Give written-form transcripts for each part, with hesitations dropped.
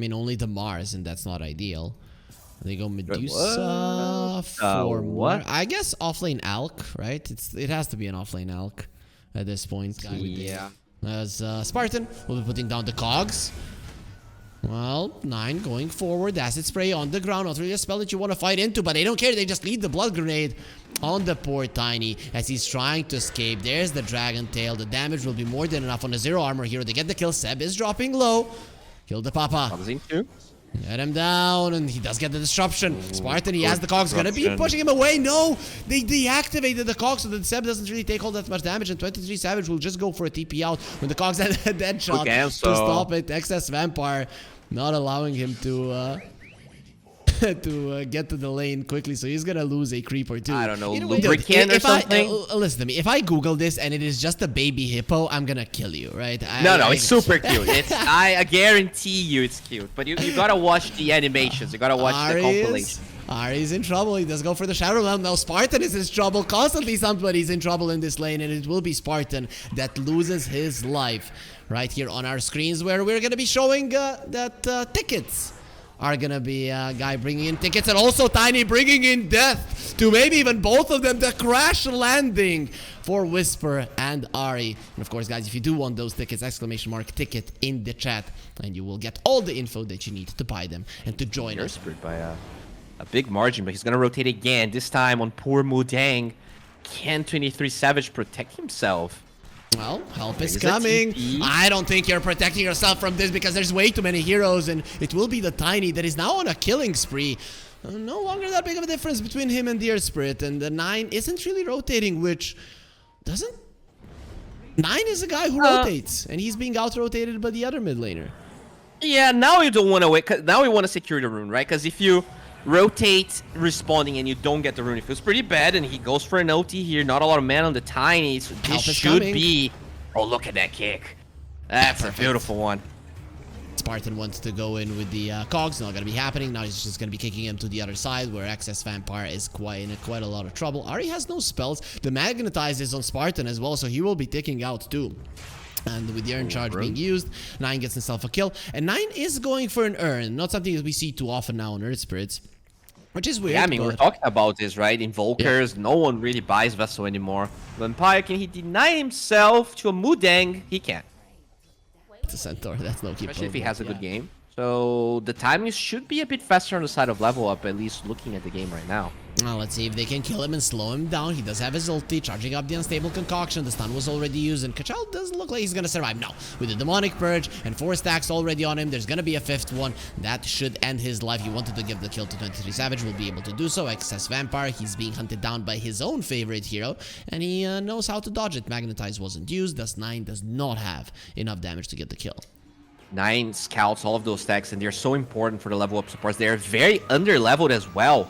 mean, only the Mars, and that's not ideal. They go Medusa for more. I guess offlane Alk, right? It has to be an offlane Alk at this point. Yeah. As Spartan will be putting down the cogs. Well, 9 going forward. Acid spray on the ground. Not really a spell that you want to fight into, but they don't care. They just lead the blood grenade on the poor Tiny as he's trying to escape. There's the Dragon Tail. The damage will be more than enough on the 0 armor hero to get the kill. Seb is dropping low. Kill the Papa. Get him down, and he does get the disruption. Spartan, he has the cogs, gonna be pushing him away. No, they deactivated the cogs so that Seb doesn't really take all that much damage, and 23 Savage will just go for a TP out when the cogs had a dead shot to stop it. Excess Vampire not allowing him to to get to the lane quickly, so he's gonna lose a creep or two. I don't know, lubricant or something? Listen to me, if I Google this and it is just a baby hippo, I'm gonna kill you, right? It's super cute. I guarantee you it's cute, but you gotta watch the animations, you gotta watch the compilation. Ari's in trouble. He does go for the Shadow Realm. Now Spartan is in trouble. Constantly somebody's in trouble in this lane, and it will be Spartan that loses his life right here on our screens, where we're gonna be showing that tickets are gonna be a guy bringing in tickets, and also Tiny bringing in death to maybe even both of them. The crash landing for Whisper and Ari. And of course, guys, if you do want those tickets, exclamation mark ticket in the chat, and you will get all the info that you need to buy them and to join us. By a big margin, but he's gonna rotate again, this time on poor Mudang. Can 23 Savage protect himself? Well, help is coming. I don't think you're protecting yourself from this because there's way too many heroes, and it will be the Tiny that is now on a killing spree. No longer that big of a difference between him and the Earth Spirit, and the 9 isn't really rotating, which doesn't... 9 is a guy who rotates, and he's being out-rotated by the other mid laner. Yeah, now you don't want to wait, now we want to secure the rune, right? Because if you rotate responding and you don't get the rune, it feels pretty bad, and he goes for an OT here. Not a lot of mana on the Tiny, so this should be... Oh, look at that kick. That's a beautiful one. Spartan wants to go in with the cogs. Not gonna be happening. Now he's just gonna be kicking him to the other side, where Excess Vampire is quite a lot of trouble. Ari has no spells. The Magnetize is on Spartan as well, so he will be ticking out too. And with the Urn Charge being used, 9 gets himself a kill. And 9 is going for an Urn. Not something that we see too often now on Earth Spirits, which is weird. Yeah, I mean, we're talking about this, right? Invokers, no one really buys Vessel anymore. Vampire, can he deny himself to a Mudang? He can't. It's a Centaur, that's no keep. Especially if he has a good game. So the timing should be a bit faster on the side of level up, at least looking at the game right now. Well, let's see if they can kill him and slow him down. He does have his ulti, charging up the Unstable Concoction. The stun was already used, and Kachal doesn't look like he's gonna survive. No, with the Demonic Purge and 4 stacks already on him, there's gonna be a 5th one. That should end his life. He wanted to give the kill to 23 Savage, will be able to do so. Excess Vampire, he's being hunted down by his own favorite hero, and he knows how to dodge it. Magnetize wasn't used, thus 9 does not have enough damage to get the kill. 9 scouts, all of those stacks, and they're so important for the level up supports. They're very under-leveled as well.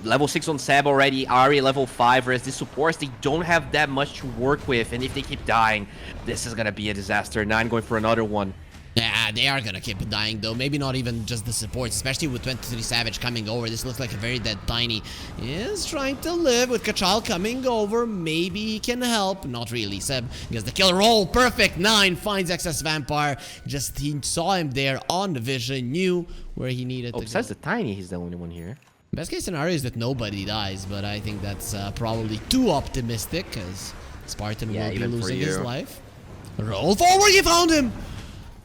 Level 6 on Seb already, Ari level 5, whereas the supports, they don't have that much to work with, and if they keep dying, this is gonna be a disaster. 9 going for another one. Yeah, they are gonna keep dying though. Maybe not even just the supports, especially with 23 Savage coming over. This looks like a very dead Tiny. He is trying to live with Kachal coming over. Maybe he can help. Not really. Seb gets the kill roll. Perfect. 9 finds Excess Vampire. Just he saw him there on the vision, knew where he needed to go. Besides the Tiny, he's the only one here. Best case scenario is that nobody dies, but I think that's probably too optimistic, because Spartan will be losing his life. Roll forward, you found him!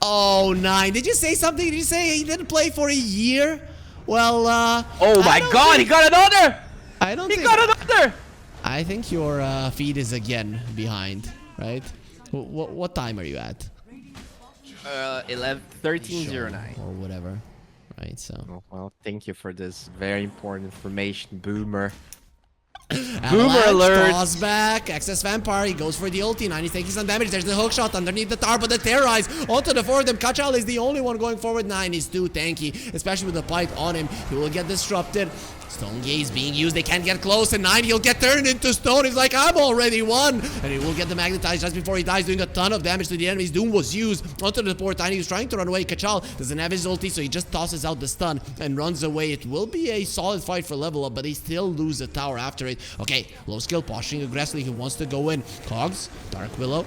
Oh, 9. Did you say something? Did you say he didn't play for a year? Well, oh my god, he got another! He got another! I think your feed is again behind, right? What time are you at? 13:09. Or whatever. Right, so. Oh, well, thank you for this very important information, Boomer. Boomer alert! Toss back. Excess Vampire. He goes for the ulti. 9 is taking some damage. There's the hook shot underneath the tower, but the Terrorize onto the 4 of them. Kachal is the only one going forward. 9 is too tanky, especially with the pipe on him. He will get disrupted. Stone Gaze being used. They can't get close, and 9, he'll get turned into stone. He's like, I'm already won. And he will get the Magnetize just before he dies, doing a ton of damage to the enemies. Doom was used onto the poor Tiny. He's trying to run away. Kachal doesn't have his ulti, so he just tosses out the stun and runs away. It will be a solid fight for level up, but they still lose a tower after it. Okay, low skill, posturing aggressively. He wants to go in. Cogs, Dark Willow.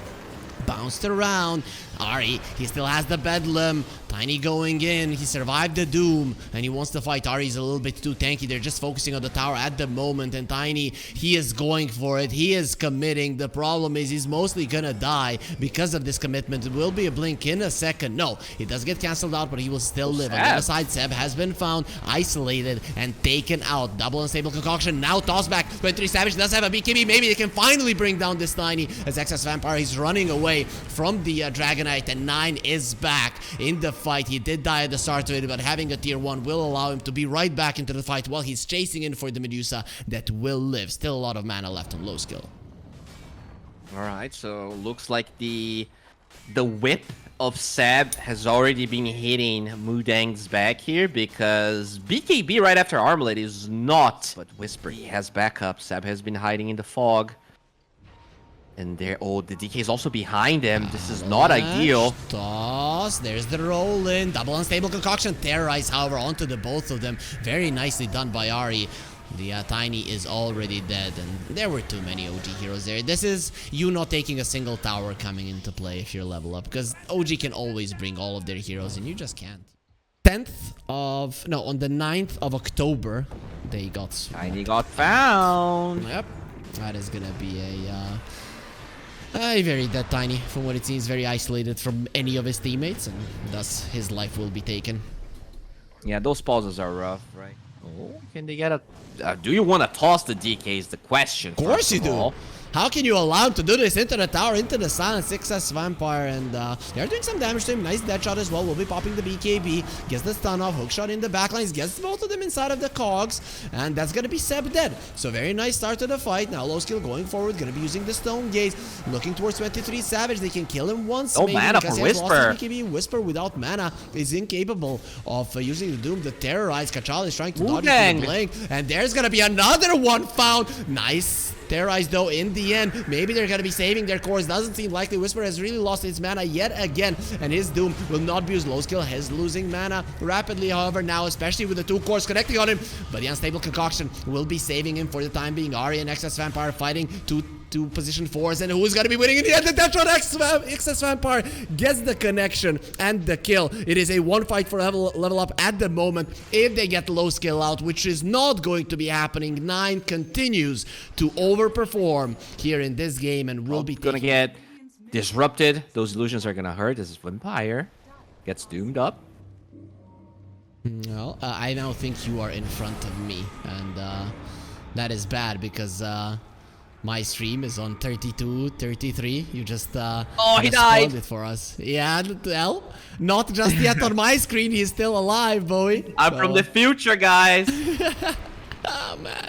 Bounced around. Ari, he still has the Bedlam. Tiny going in. He survived the Doom. And he wants to fight. Ari's a little bit too tanky. They're just focusing on the tower at the moment. And Tiny, he is going for it. He is committing. The problem is he's mostly gonna die because of this commitment. It will be a blink in a second. No, he does get cancelled out, but he will still live. On the other side, Seb has been found, isolated, and taken out. Double unstable concoction. Now toss back. 23 Savage does have a BKB. Maybe they can finally bring down this Tiny. As Excess Vampire, he's running away from the Dragonite. And 9 is back in the fight. He did die at the start of it, but having a tier 1 will allow him to be right back into the fight while he's chasing in for the Medusa that will live. Still a lot of mana left on low skill. Alright, so looks like the whip of Seb has already been hitting Mudang's back here, because BKB right after Armlet is not. But Whisper, he has backup. Seb has been hiding in the fog. And there, oh, the DK is also behind him. This is not ideal. Toss. There's the roll in. Double unstable concoction. Terrorize, however, onto the both of them. Very nicely done by Ari. The Tiny is already dead, and there were too many OG heroes there. This is you not taking a single tower coming into play if you're level up, because OG can always bring all of their heroes, and you just can't. On the 9th of October, they got Tiny got found. Yep. That is gonna be a very dead Tiny, from what it seems, very isolated from any of his teammates, and thus his life will be taken. Yeah, those pauses are rough, right? Oh, can they get a... do you want to toss the DK is the question. Of course you do. How can you allow him to do this into the tower, into the silent 6S Vampire? And they're doing some damage to him. Nice dead shot as well. Will be popping the BKB. Gets the stun off. Hook shot in the backlines. Gets both of them inside of the cogs. And that's going to be Seb dead. So very nice start to the fight. Now low skill going forward. Going to be using the Stone Gaze. Looking towards 23 Savage. They can kill him once. No mana for Whisper. BKB. Whisper without mana is incapable of using the Doom to terrorize. Kachal is trying to dodge it with the blink. And there's going to be another one found. Nice. Terrorize though in the end. Maybe they're gonna be saving their cores. Doesn't seem likely. Whisper has really lost its mana yet again, and his Doom will not be used. Low skill is losing mana rapidly, however, now, especially with the 2 cores connecting on him. But the unstable concoction will be saving him for the time being. Ari and Excess Vampire fighting to position 4s, and who's gonna be winning in the end? The Tetron Excess Vampire gets the connection and the kill. It is a 1 fight for level up at the moment. If they get low skill out, which is not going to be happening, 9 continues to overperform here in this game and will be gonna get disrupted. Those illusions are gonna hurt. This is Vampire gets doomed up. Well, I now think you are in front of me, and that is bad because my stream is on 32, 33. You just oh, he died it for us. Yeah, well, not just yet on my screen. He's still alive, Bowie. I'm from the future, guys. Oh, man.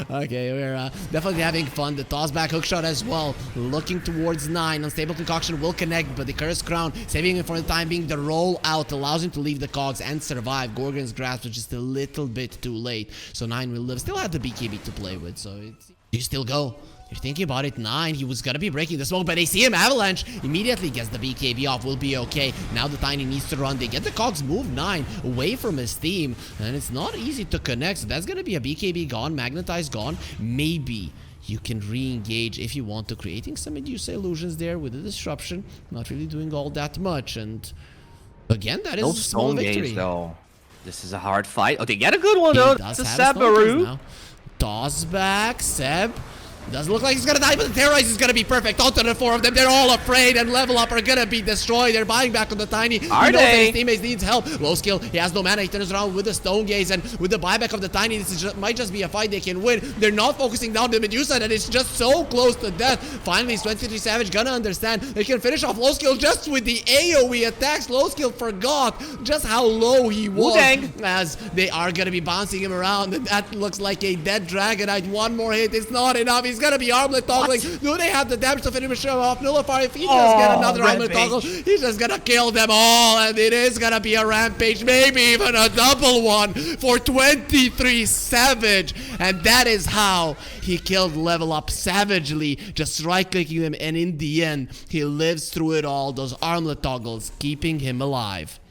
Okay, we're definitely having fun. The toss back hook shot as well. Looking towards 9. Unstable concoction will connect, but the Cursed Crown, saving him for the time being. The roll out allows him to leave the cogs and survive. Gorgon's grasp, which is a little bit too late. So 9 will live. Still have the BKB to play with, so it's... You still go. You're thinking about it. 9, he was gonna be breaking the smoke, but they see him. Avalanche immediately gets the BKB off. Will be okay. Now the Tiny needs to run. They get the cogs move 9 away from his team, and it's not easy to connect. So that's gonna be a BKB gone, magnetized gone. Maybe you can re-engage if you want to, creating some Medusa illusions there with the disruption. Not really doing all that much, and again, that is a small victory. Though. This is a hard fight. Oh, they get a good one though. It's a Sabaru. Toss back, Seb. Doesn't look like he's gonna die, but the Terrorize is gonna be perfect. Onto the 4 of them. They're all afraid, and level up are gonna be destroyed. They're buying back on the Tiny. Are they? His teammates needs help. Low skill. He has no mana. He turns around with the Stone Gaze, and with the buyback of the Tiny, this might just be a fight they can win. They're not focusing down the Medusa, and it's just so close to death. Finally, 23 Savage gonna understand. They can finish off Low skill just with the AoE attacks. Low skill forgot just how low he was, as they are gonna be bouncing him around, and that looks like a dead Dragonite. One more hit is not enough. He's gonna be armlet toggling. Do they have the damage to finish him off? Nullify. If he does get another armlet toggle, he's just gonna kill them all, and it is gonna be a rampage, maybe even a double one for 23 Savage, and that is how he killed level up savagely, just right clicking him, and in the end he lives through it all. Those armlet toggles keeping him alive.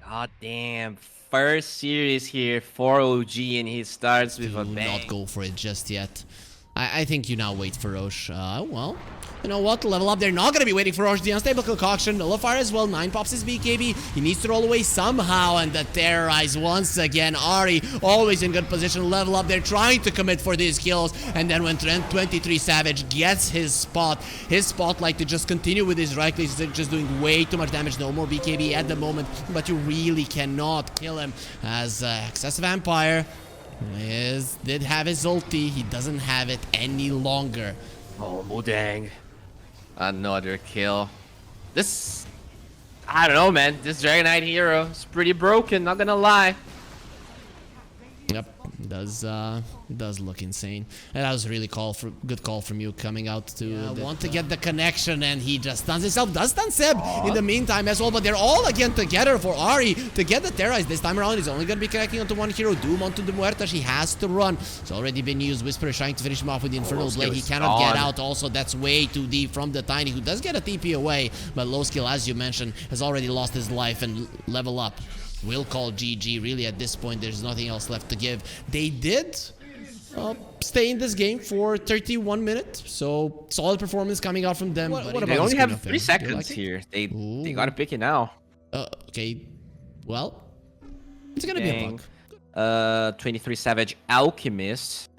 God damn. First series here for OG, and he starts with a bang. Do not go for it just yet. I think you now wait for Roche. Well, you know what? Level up. They're not going to be waiting for Roche. The unstable concoction. Nullifier as well. 9 pops his BKB. He needs to roll away somehow. And the terrorize once again. Ari always in good position. Level up. They're trying to commit for these kills. And then when Trent 23 Savage gets his spotlight to just continue with his right click, he's just doing way too much damage. No more BKB at the moment. But you really cannot kill him. As Excess Vampire did have his ulti. He doesn't have it any longer. Oh, Mudang. Another kill. This... I don't know, man. This Dragon Knight hero is pretty broken, not gonna lie. Yep, does look insane. And that was a really good call from you coming out to want to get the connection, and he just stuns himself. Does stun Seb in the meantime as well, but they're all again together for Ari to get the terrorize. This time around, he's only going to be connecting onto one hero. Doom onto the Muerta. She has to run. It's already been used. Whisper is trying to finish him off with the Infernal Blade. He cannot get out. Also, that's way too deep from the Tiny, who does get a TP away, but low skill, as you mentioned, has already lost his life and level up. We'll call GG. Really, at this point, there's nothing else left to give. They did stay in this game for 31 minutes, so solid performance coming out from them. What about they only the have 3 seconds here. They gotta pick it now. Okay, well, it's gonna be a bug. 23 Savage Alchemist.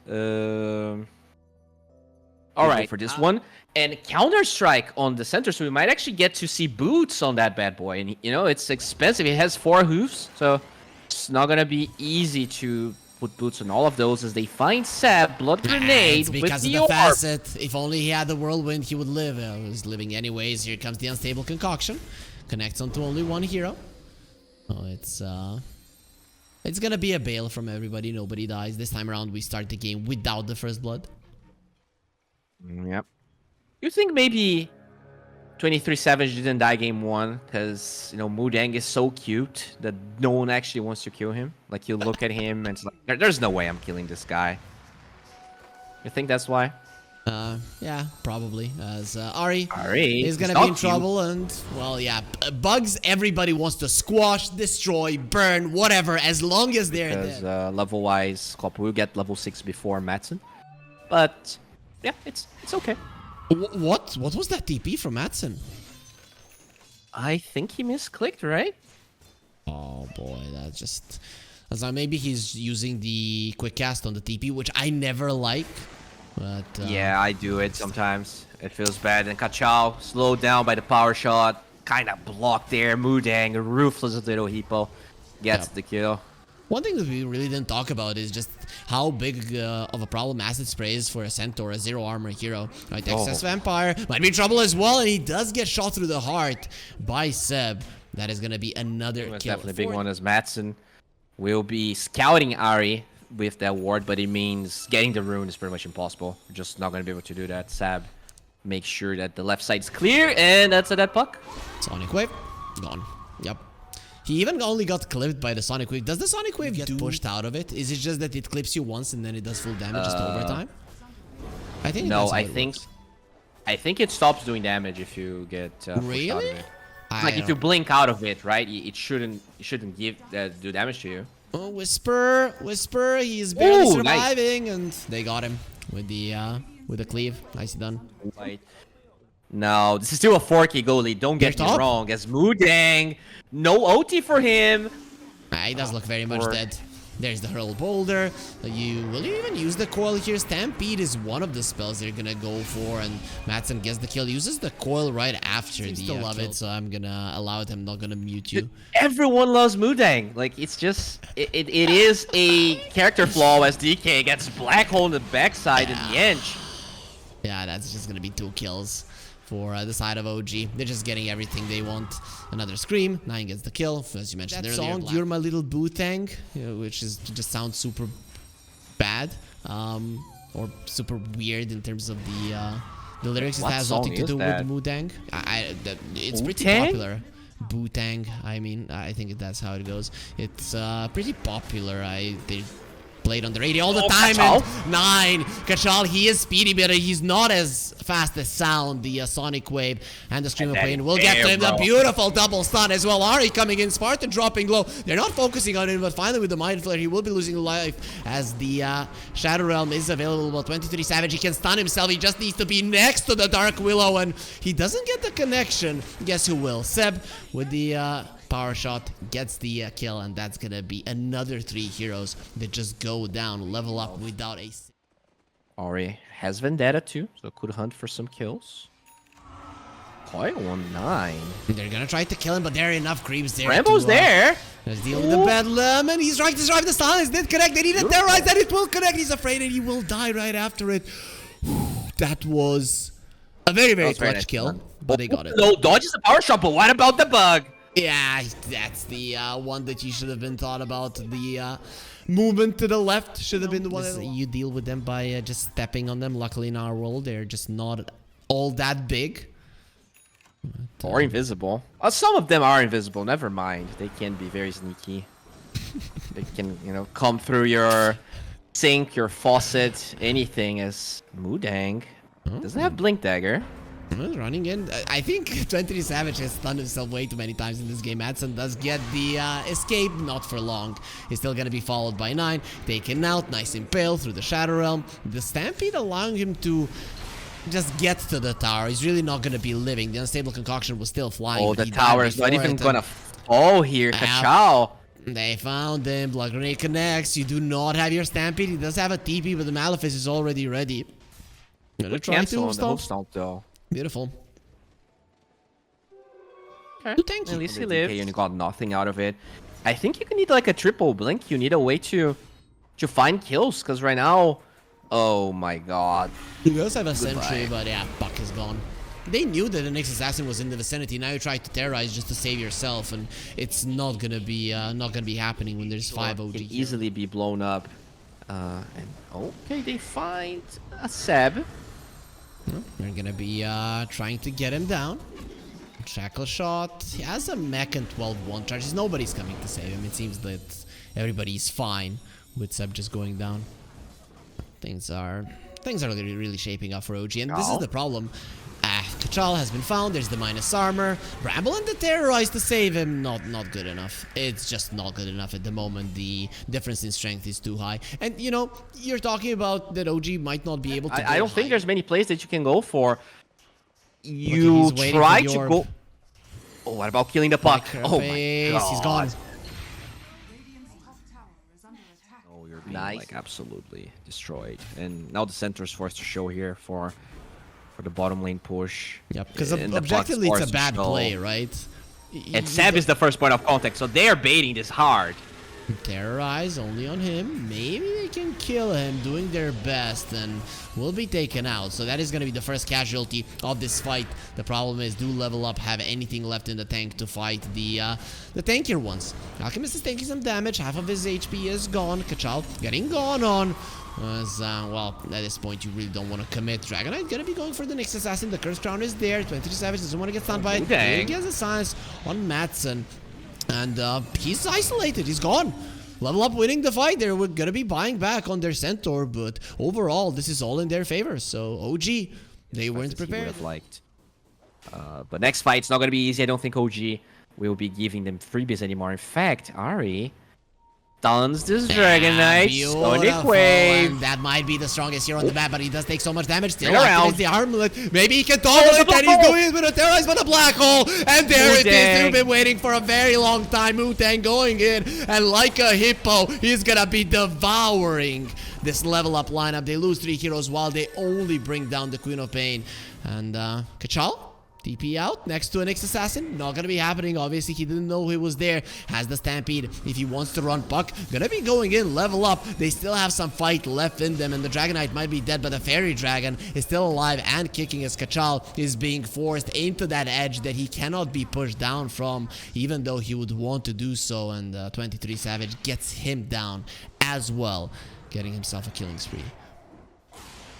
Alright, for this one. And Counter-Strike on the center, so we might actually get to see boots on that bad boy. And, you know, it's expensive. It has 4 hoofs, so it's not going to be easy to put boots on all of those as they find Seb, Blood Grenade because with of the facet. If only he had the Whirlwind, he would live. He was living anyways. Here comes the Unstable Concoction. Connects onto only one hero. Oh, it's going to be a bail from everybody. Nobody dies. This time around, we start the game without the first blood. Yep. You think maybe 23 Savage didn't die game 1 because, you know, Mudang is so cute that no one actually wants to kill him? Like, you look at him and it's like, there's no way I'm killing this guy. You think that's why? Yeah, probably. As Ari is he's gonna be in trouble, and well, yeah, bugs. Everybody wants to squash, destroy, burn, whatever, as long as they're because, there. level-wise, Klopp will get level 6 before Madsen, but yeah, it's okay. What was that TP from Madsen? I think he misclicked, right? Oh boy, that's like maybe he's using the quick cast on the TP, which I never like. But yeah, I do it sometimes. It feels bad. And Kachao slowed down by the power shot, kind of blocked there. Mudang, a ruthless little hippo, gets the kill. One thing that we really didn't talk about is just how big of a problem Acid Spray is for a Centaur, a zero armor hero. Right, Excess Vampire might be in trouble as well, and he does get shot through the heart by Seb. That is going to be another kill. Definitely a big one, as Madsen will be scouting Ari with that ward, but it means getting the rune is pretty much impossible. We're just not going to be able to do that. Sab makes sure that the left side is clear, and that's a dead puck. Sonic Wave, gone. Yep. He even only got clipped by the Sonic Wave. Does the Sonic Wave get pushed out of it? Is it just that it clips you once and then it does full damage just over time? I think no. I think it stops doing damage if you get really? Out of it. Like if you blink out of it, right? It shouldn't give do damage to you. Oh, Whisper, he's barely surviving, nice. And they got him with the cleave. Nicely done. Right. No, this is still a 4K goalie. Don't get me wrong. As Mudang, no OT for him. He does look very much dead. There's the Hurl Boulder. Will you even use the coil here? Stampede is one of the spells they're gonna go for, and Madsen gets the kill. Uses the coil right after the kill. Love it, so I'm gonna allow it. I'm not gonna mute you. Everyone loves Mudang. Like, it's just it is a character flaw as DK gets black hole in the backside in the end. Yeah, that's just gonna be 2 kills for the side of OG. They're just getting everything they want. Another Scream. 9 gets the kill, as you mentioned earlier. Song, You're My Little Bootang, which just sounds super bad, or super weird in terms of the lyrics. It has nothing to do with Mudang. It's pretty popular. Bootang. I mean, I think that's how it goes. It's pretty popular. They Played under 80 all the time. Kachal. And 9. Kachal, he is speedy, but he's not as fast as Sound. The Sonic Wave and the Scream of Pain will get to him. The beautiful double stun as well. Ari coming in, Spartan dropping low. They're not focusing on him, but finally with the Mind Flare, he will be losing life as the Shadow Realm is available. Well, 23 Savage, he can stun himself. He just needs to be next to the Dark Willow, and he doesn't get the connection. Guess who will? Seb with the power shot gets the kill, and that's gonna be another 3 heroes that just go down, level up without a... Ori has Vendetta too, so could hunt for some kills. 0.19. They're gonna try to kill him, but there are enough creeps there. Rambo's there. Let's deal with the Bedlam, and he's trying to survive the silence. Did connect. They need to terrorize that it will connect. He's afraid, and he will die right after it. That was a very, very clutch kill, but they got it. No, dodges the power shot, but what about the bug? Yeah, that's the one that you should have been thought about. The movement to the left should have been the one that you deal with them by just stepping on them. Luckily in our world, they're just not all that big. Or invisible. Some of them are invisible, never mind. They can be very sneaky. They can, you know, come through your sink, your faucet, anything as Mudang. Doesn't have Blink Dagger. Running in. I think 23 Savage has stunned himself way too many times in this game. Madsen does get the escape, not for long. He's still gonna be followed by 9. Taken out, nice impale through the Shadow Realm. The Stampede allowing him to just get to the tower. He's really not gonna be living. The Unstable Concoction was still flying. Oh, the tower is not even gonna fall here. Kachal. They found him. Blood Grenade connects. You do not have your Stampede. He does have a TP, but the Malefice is already ready. Gonna try to stomp though. Beautiful. Okay. At least he lived. And you got nothing out of it. I think you can need like a triple blink. You need a way to find kills, because right now, oh my god. He does have a sentry, but yeah, Buck is gone. They knew that the next assassin was in the vicinity. Now you try to terrorize just to save yourself, and it's not gonna be happening when there's 5 OG. Can easily be blown up. And okay, they find a Seb. They're gonna be trying to get him down. Shackle shot. He has a mech and 12 one charges. Nobody's coming to save him. It seems that everybody's fine with Seb just going down. Things are really shaping up for OG, and this is the problem. Kachal has been found. There's the minus armor. Bramble and the terrorize to save him. Not good enough. It's just not good enough at the moment. The difference in strength is too high. And you know, you're talking about that OG might not be able to. I don't think there's many plays that you can go for. You try to go. Oh, what about killing the puck? Oh my god, he's gone. Oh, you're being like absolutely destroyed. And now the center is forced to show here for the bottom lane push. Yep, because objectively it's a bad play, right? And Seb is the first point of contact, so they're baiting this hard. Terrorize only on him. Maybe they can kill him, doing their best, and will be taken out. So that is going to be the first casualty of this fight. The problem is, do level up, have anything left in the tank to fight the tankier ones. Alchemist is taking some damage. Half of his HP is gone. Kachal getting gone on. Well, at this point, you really don't want to commit. Dragonite gonna be going for the next assassin. The Curse Crown is there. 23 Savage doesn't want to get stunned by it. He gets a silence on Madsen. And he's isolated. He's gone. Level up winning the fight. They're gonna be buying back on their Centaur, but overall, this is all in their favor. So, OG, they weren't prepared. But next fight's not gonna be easy. I don't think OG will be giving them freebies anymore. In fact, Ari stuns this Dragonite. Sonic Wave. And that might be the strongest hero on the map, but he does take so much damage. Still activates the armlet. Maybe he can toggle it, and he's doing it with a terrorize, but a black hole. And there it is. We've been waiting for a very long time. Mutang going in, and like a hippo, he's gonna be devouring this level up lineup. They lose 3 heroes while they only bring down the Queen of Pain. And Kachal? TP out next to an Nyx assassin. Not gonna be happening. Obviously, he didn't know he was there. Has the Stampede. If he wants to run puck, gonna be going in, level up. They still have some fight left in them, and the Dragonite might be dead, but the Fairy Dragon is still alive and kicking as Kachal is being forced into that edge that he cannot be pushed down from, even though he would want to do so. And 23 Savage gets him down as well, getting himself a killing spree.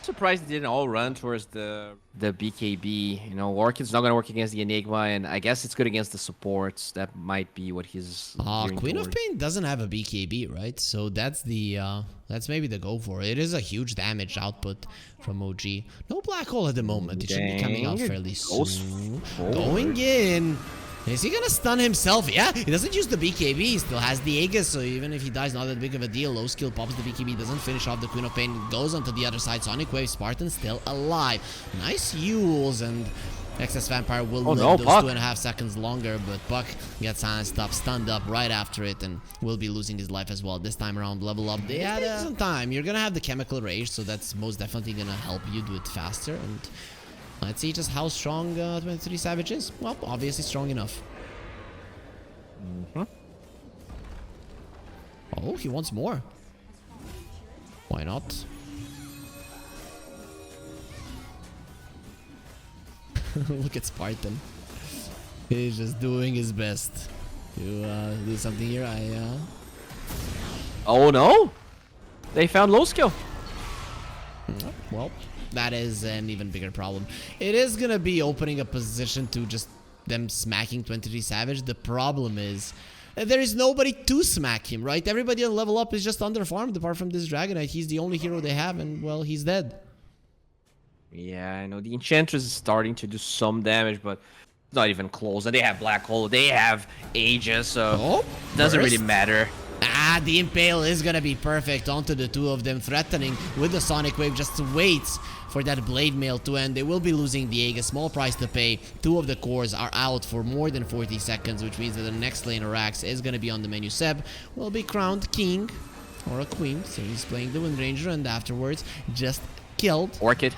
surprised they didn't all run towards the BKB. You know, Orchid's not gonna work against the Enigma, and I guess it's good against the supports. That might be what he's. Queen of Pain doesn't have a BKB, right? So that's the that's maybe the go for it. It is a huge damage output from OG. No black hole at the moment. It should be coming out fairly soon. Going in. Is he gonna stun himself? Yeah, he doesn't use the BKB. He still has the Aegis, so even if he dies, not that big of a deal. Low skill pops the BKB, doesn't finish off the Queen of Pain, goes onto the other side. Sonic Wave, Spartan still alive. Nice Yules, and Excess Vampire will live those Puck. 2.5 seconds longer, but Puck gets silenced up, stunned up right after it, and will be losing his life as well. This time around, level up. They had some time. You're gonna have the Chemical Rage, so that's most definitely gonna help you do it faster. And let's see just how strong 23 Savage is. Well, obviously strong enough. Oh, he wants more. Why not? Look at Spartan. He's just doing his best to do something here. Oh no! They found low skill. Well, that is an even bigger problem. It is gonna be opening a position to just them smacking 23 Savage. The problem is there is nobody to smack him, right? Everybody on level up is just underfarmed apart from this Dragonite. He's the only hero they have, and well, he's dead. Yeah, I know the Enchantress is starting to do some damage, but it's not even close. And they have Black Hole, they have Aegis, so it doesn't really matter. The Impale is gonna be perfect onto the two of them, threatening with the Sonic Wave. Just waits for that Blade Mail to end. They will be losing the Aegis, small price to pay. Two of the cores are out for more than 40 seconds, which means that the next lane Arax is gonna be on the menu. Seb will be crowned king or a queen, so he's playing the Wind Ranger, and afterwards just killed. Orchid.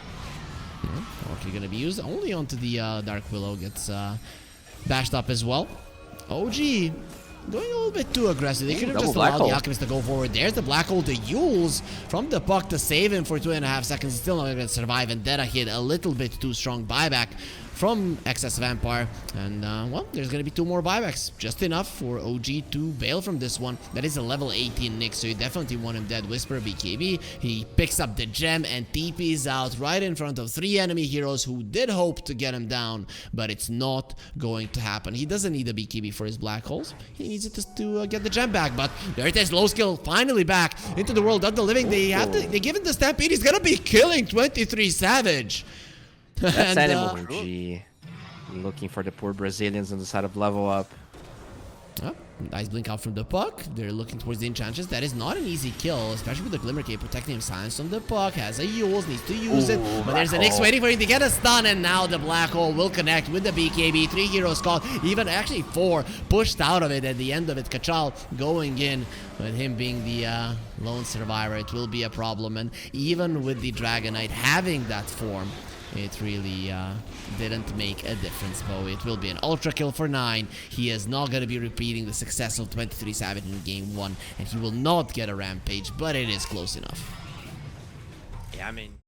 Orchid gonna be used only onto the Dark Willow, gets bashed up as well. OG going a little bit too aggressive. They could have just allowed the Alchemist to go forward. There's the Black Hole to Yules from the Puck to save him for 2.5 seconds. He's still not going to survive, and Deta hit a little bit too strong buyback from Excess Vampire. And, well, there's going to be 2 more buybacks. Just enough for OG to bail from this one. That is a level 18 Nick, so you definitely want him dead. Whisper BKB. He picks up the gem and TP's out right in front of 3 enemy heroes who did hope to get him down, but it's not going to happen. He doesn't need a BKB for his Black Holes. He needs it to get the gem back, but there it is. Low skill finally back into the world of the living. They give him the Stampede. He's going to be killing 23 Savage. That's Animal OG. Looking for the poor Brazilians on the side of level up. Nice blink out from the Puck. They're looking towards the Enchantress. That is not an easy kill, especially with the Glimmer Cape protecting him. Silence on the Puck. Has a Yules, needs to use it. But there's an X waiting for him to get a stun, and now the Black Hole will connect with the BKB. 3 heroes called, even actually 4 pushed out of it at the end of it. Kachal going in, with him being the lone survivor. It will be a problem, and even with the Dragonite having that form, it really didn't make a difference, Bo. It will be an ultra kill for 9. He is not going to be repeating the success of 23 Savage in game 1, and he will not get a Rampage, but it is close enough. Yeah, I mean...